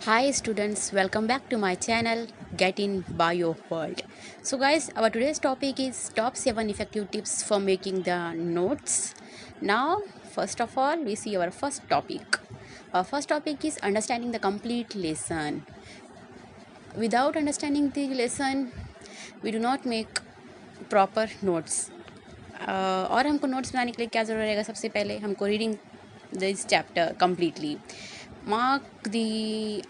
Hi students, welcome back to my channel Get in bioworld. So guys, our today's topic is top 7 effective tips for making the notes. Now, first of all, we see our first topic. Our first topic is understanding the complete lesson. Without understanding the lesson, we do not make proper notes. और हमको notes बनाने के लिए क्या ज़रूरत रहेगा? सबसे पहले हमको reading this chapter completely, mark the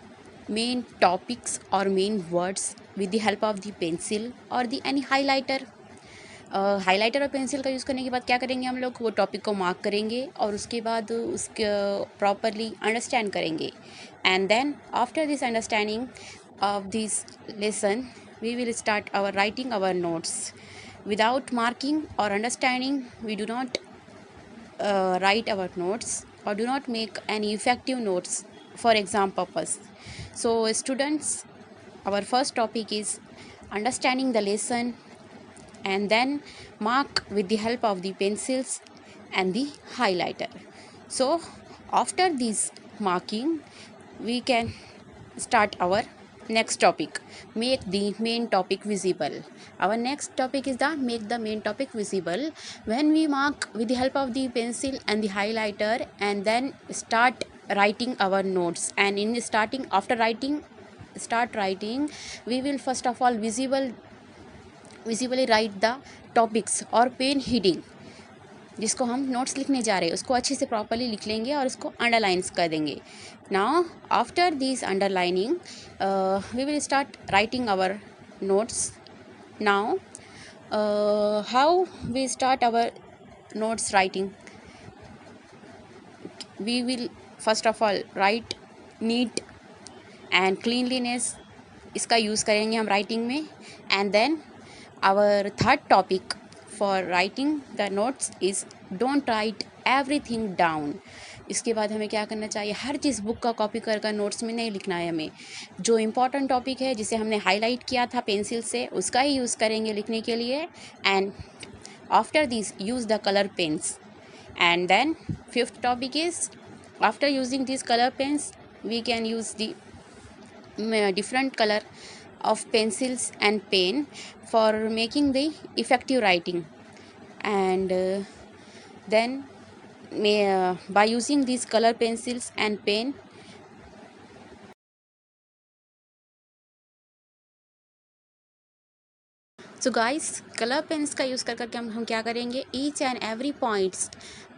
main topics or main words with the help of the pencil or the any highlighter. Highlighter और पेंसिल का यूज़ करने के बाद क्या करेंगे, हम लोग वो टॉपिक को मार्क करेंगे और उसके बाद उसके प्रॉपरली अंडरस्टैंड करेंगे. And then after this understanding of this lesson, we will start our writing our notes. Without marking or understanding, we do not write our notes or do not make any effective notes for exam purpose. So students, our first topic is understanding the lesson and then mark with the help of the pencils and the highlighter. So after this marking, we can start our next topic, make the main topic visible. Our next topic is the make the main topic visible. When we mark with the help of the pencil and the highlighter and then start writing our notes, and in starting after writing start writing, we will first of all visibly write the topics or pen heading जिसको हम notes लिखने जा रहे हैं उसको अच्छे से properly लिख लेंगे और उसको अंडरलाइंस कर देंगे. Now after this underlining we will start writing our notes. Now how we start our notes writing, we will first of all write neat and cleanliness, इसका यूज़ करेंगे हम राइटिंग में. And then our third topic for writing the notes is don't write everything down. इसके बाद हमें क्या करना चाहिए, हर चीज़ बुक का कॉपी कर कर नोट्स में नहीं लिखना है. हमें जो इम्पोर्टेंट टॉपिक है जिसे हमने हाईलाइट किया था पेंसिल से उसका ही यूज़ करेंगे लिखने के लिए. And after this use the colour pens. And then fifth topic is after using this colour pens we can use the different color of pencils and pen for making the effective writing. And then by using these color pencils and pen, so guys colour pens का use कर करके हम क्या करेंगे, each and every points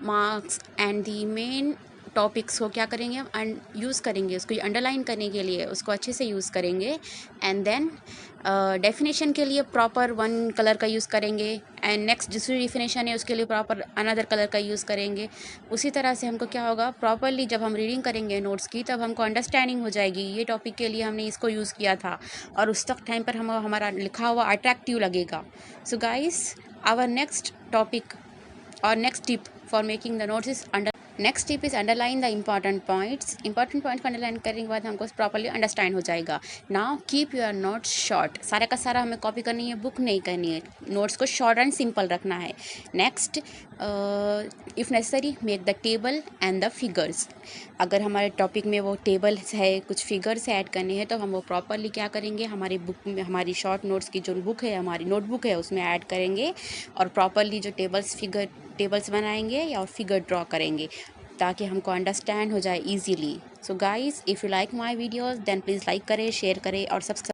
marks and the main topics को क्या करेंगे हम यूज़ करेंगे, उसको अंडरलाइन करने के लिए उसको अच्छे से यूज़ करेंगे. एंड देन डेफिनेशन के लिए प्रॉपर वन कलर का यूज़ करेंगे एंड नेक्स्ट दूसरी डेफिनेशन है उसके लिए प्रॉपर अनदर कलर का यूज़ करेंगे. उसी तरह से हमको क्या होगा, प्रॉपरली जब हम रीडिंग करेंगे नोट्स की तब हमको अंडरस्टैंडिंग हो जाएगी ये टॉपिक के लिए हमने इसको यूज़ किया था और उस तक टाइम पर हमारा लिखा हुआ अट्रैक्टिव लगेगा. So guys our next topic और next tip for making the notes is next tip is underline the important points. Important points को अंडरलाइन करने के बाद हमको प्रॉपरली अंडरस्टैंड हो जाएगा. Now keep your notes short. सारा का सारा हमें कॉपी करनी है, बुक नहीं करनी है. नोट्स को शॉर्ट एंड सिंपल रखना है. Next, if necessary make the table and the figures. अगर हमारे टॉपिक में वो टेबल्स है, कुछ फिगर्स ऐड करने हैं तो हम वो प्रॉपरली क्या करेंगे, हमारी बुक में हमारी शॉर्ट नोट्स की जो बुक है हमारी नोटबुक है उसमें ऐड करेंगे और प्रॉपरली जो टेबल्स बनाएंगे या फिगर ड्रॉ करेंगे ताकि हमको अंडरस्टैंड हो जाए easily. So guys if you like my videos then please like करें, शेयर करें और सब्सक्राइब